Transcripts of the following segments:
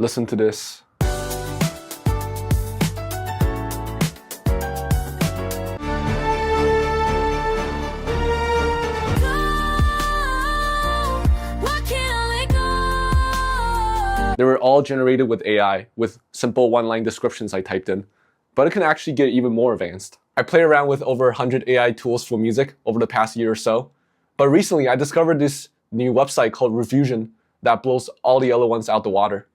Listen to this. They were all generated with AI, with simple one-line descriptions I typed in. But it can actually get even more advanced. I played around with over 100 AI tools for music over the past year or so. But recently, I discovered this new website called Refusion that blows all the other ones out the water.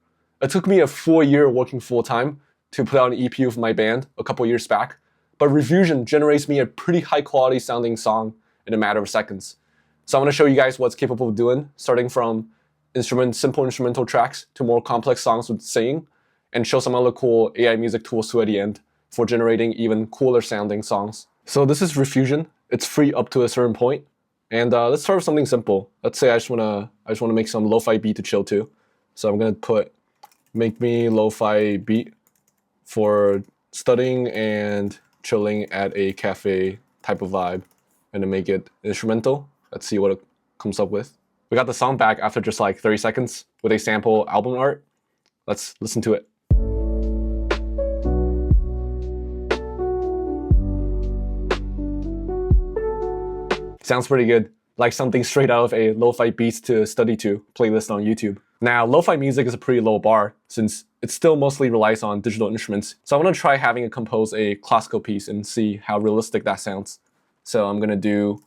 It took me a full year working full-time to put out an EP with my band a couple years back. But Refusion generates me a pretty high-quality sounding song in a matter of seconds. So I'm going to show you guys what it's capable of doing, starting from simple instrumental tracks to more complex songs with singing, and show some other cool AI music tools too at the end for generating even cooler sounding songs. So this is Refusion. It's free up to a certain point. And let's start with something simple. Let's say I just wanna make some lo-fi beat to chill to. So I'm gonna put make me lo-fi beat for studying and chilling at a cafe type of vibe, and then make it instrumental. Let's see what it comes up with. We got the song back after just like 30 seconds with a sample album art. Let's listen to it. Sounds pretty good, like something straight out of a lo-fi beats to study to playlist on YouTube. Now, lo-fi music is a pretty low bar since it still mostly relies on digital instruments. So I want to try having it compose a classical piece and see how realistic that sounds. So I'm gonna do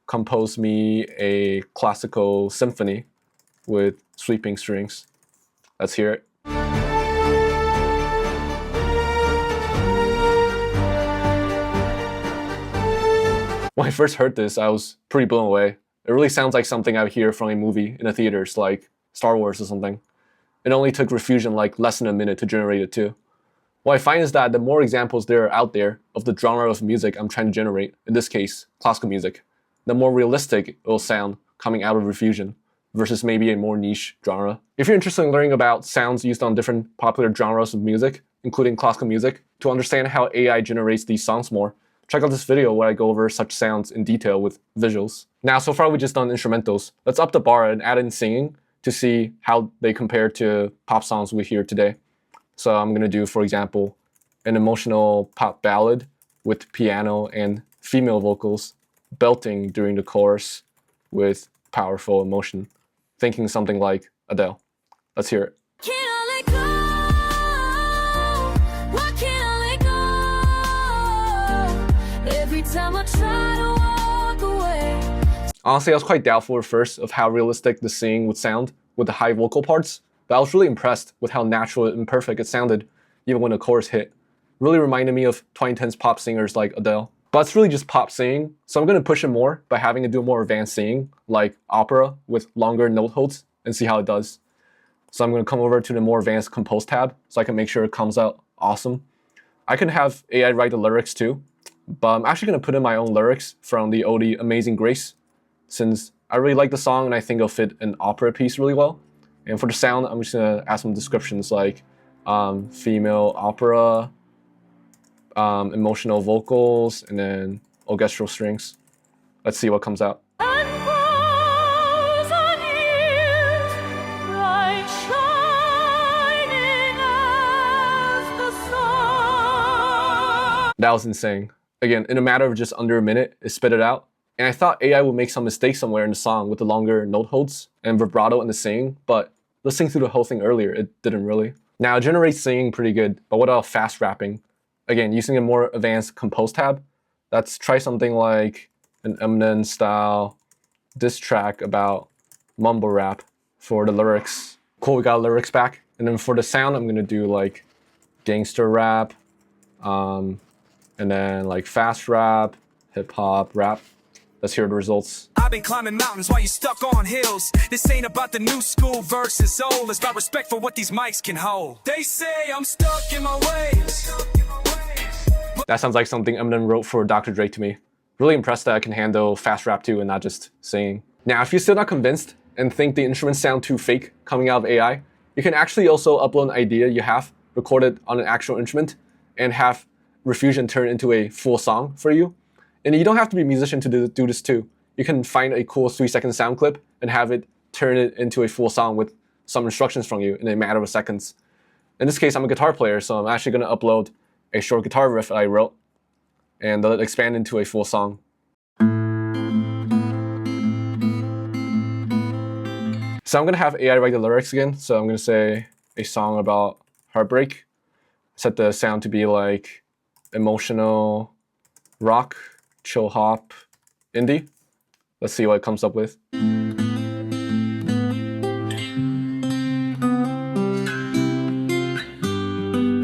compose me a classical symphony with sweeping strings. Let's hear it. When I first heard this, I was pretty blown away. It really sounds like something I would hear from a movie in the theaters, like Star Wars or something. It only took Refusion like less than a minute to generate it too. What I find is that the more examples there are out there of the genre of music I'm trying to generate, in this case, classical music, the more realistic it will sound coming out of Refusion versus maybe a more niche genre. If you're interested in learning about sounds used on different popular genres of music, including classical music, to understand how AI generates these songs more, check out this video where I go over such sounds in detail with visuals. Now, so far we've just done instrumentals. Let's up the bar and add in singing to see how they compare to pop songs we hear today. So I'm gonna do, for example, an emotional pop ballad with piano and female vocals belting during the chorus with powerful emotion, thinking something like Adele. Let's hear it. Honestly, I was quite doubtful at first of how realistic the singing would sound with the high vocal parts, but I was really impressed with how natural and perfect it sounded, even when the chorus hit. It really reminded me of 2010s pop singers like Adele. But it's really just pop singing, so I'm going to push it more by having it do more advanced singing, like opera with longer note holds, and see how it does. So I'm going to come over to the more advanced compose tab, so I can make sure it comes out awesome. I can have AI write the lyrics too, but I'm actually going to put in my own lyrics from the oldie Amazing Grace, since I really like the song and I think it'll fit an opera piece really well. And for the sound, I'm just going to add some descriptions like female opera, emotional vocals, and then orchestral strings. Let's see what comes out. That was insane. Again, in a matter of just under a minute, it spit it out. And I thought AI would make some mistakes somewhere in the song with the longer note holds and vibrato in the singing, but listening through the whole thing earlier, it didn't really. Now, it generates singing pretty good, but what about fast rapping? Again, using a more advanced compose tab, let's try something like an Eminem style diss track about mumble rap for the lyrics. Cool, we got lyrics back. And then for the sound, I'm gonna do like gangster rap, and then like fast rap, hip hop, rap. Let's hear the results. I've been climbing mountains while you stuck on hills. This ain't about the new school versus old. It's about respect for what these mics can hold. They say I'm stuck in my ways. That sounds like something Eminem wrote for Dr. Dre to me. Really impressed that I can handle fast rap too and not just singing. Now, if you're still not convinced and think the instruments sound too fake coming out of AI, you can actually also upload an idea you have recorded on an actual instrument and have Refusion turn into a full song for you. And you don't have to be a musician to do this too. You can find a cool 3-second sound clip and have it turn it into a full song with some instructions from you in a matter of seconds. In this case, I'm a guitar player, so I'm actually going to upload a short guitar riff I wrote and let it expand into a full song. So I'm going to have AI write the lyrics again. So I'm going to say a song about heartbreak. Set the sound to be like emotional rock, chill hop, indie. Let's see what it comes up with.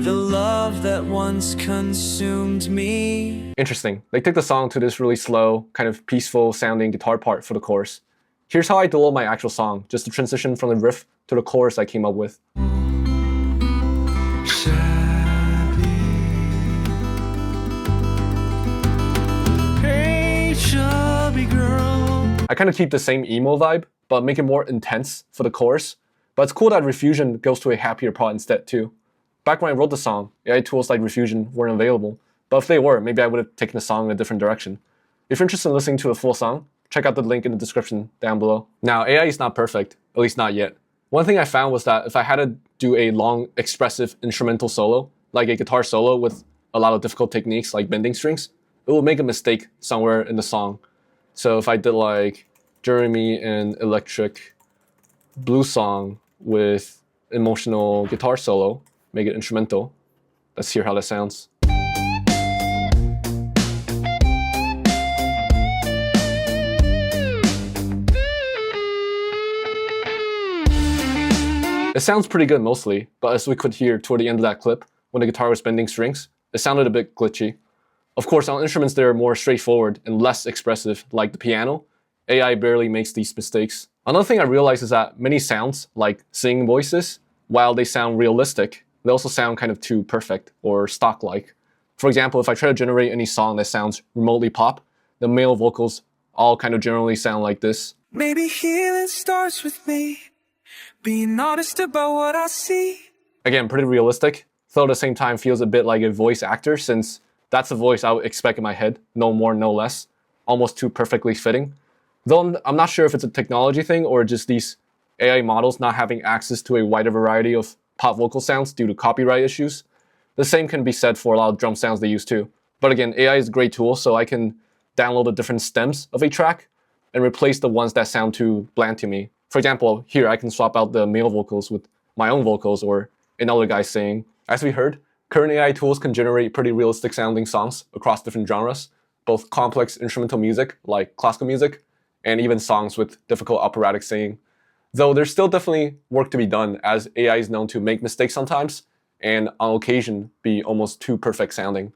The love that once consumed me. Interesting. They took the song to this really slow, kind of peaceful sounding guitar part for the chorus. Here's how I download my actual song, just to transition from the riff to the chorus I came up with. Hey, chubby girl. I kind of keep the same emo vibe, but make it more intense for the chorus. But it's cool that Refusion goes to a happier part instead too. Back when I wrote the song, AI tools like Refusion weren't available. But if they were, maybe I would have taken the song in a different direction. If you're interested in listening to a full song, check out the link in the description down below. Now, AI is not perfect, at least not yet. One thing I found was that if I had to do a long, expressive instrumental solo, like a guitar solo with a lot of difficult techniques like bending strings, it will make a mistake somewhere in the song. So if I did like Jeremy and electric blues song with emotional guitar solo, make it instrumental. Let's hear how that sounds. It sounds pretty good mostly, but as we could hear toward the end of that clip, when the guitar was bending strings, it sounded a bit glitchy. Of course, on instruments that are more straightforward and less expressive, like the piano, AI barely makes these mistakes. Another thing I realized is that many sounds, like singing voices, while they sound realistic, they also sound kind of too perfect or stock-like. For example, if I try to generate any song that sounds remotely pop, the male vocals all kind of generally sound like this. Maybe healing starts with me being honest about what I see. Again, pretty realistic, though at the same time feels a bit like a voice actor since that's the voice I would expect in my head, no more, no less, almost too perfectly fitting. Though I'm not sure if it's a technology thing or just these AI models not having access to a wider variety of pop vocal sounds due to copyright issues. The same can be said for a lot of drum sounds they use too. But again, AI is a great tool, so I can download the different stems of a track and replace the ones that sound too bland to me. For example, here I can swap out the male vocals with my own vocals or another guy singing. As we heard, current AI tools can generate pretty realistic sounding songs across different genres, both complex instrumental music like classical music, and even songs with difficult operatic singing. Though there's still definitely work to be done, as AI is known to make mistakes sometimes, and on occasion be almost too perfect sounding.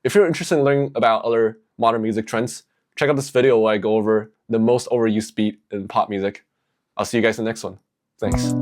If you're interested in learning about other modern music trends, check out this video where I go over the most overused beat in pop music. I'll see you guys in the next one. Thanks.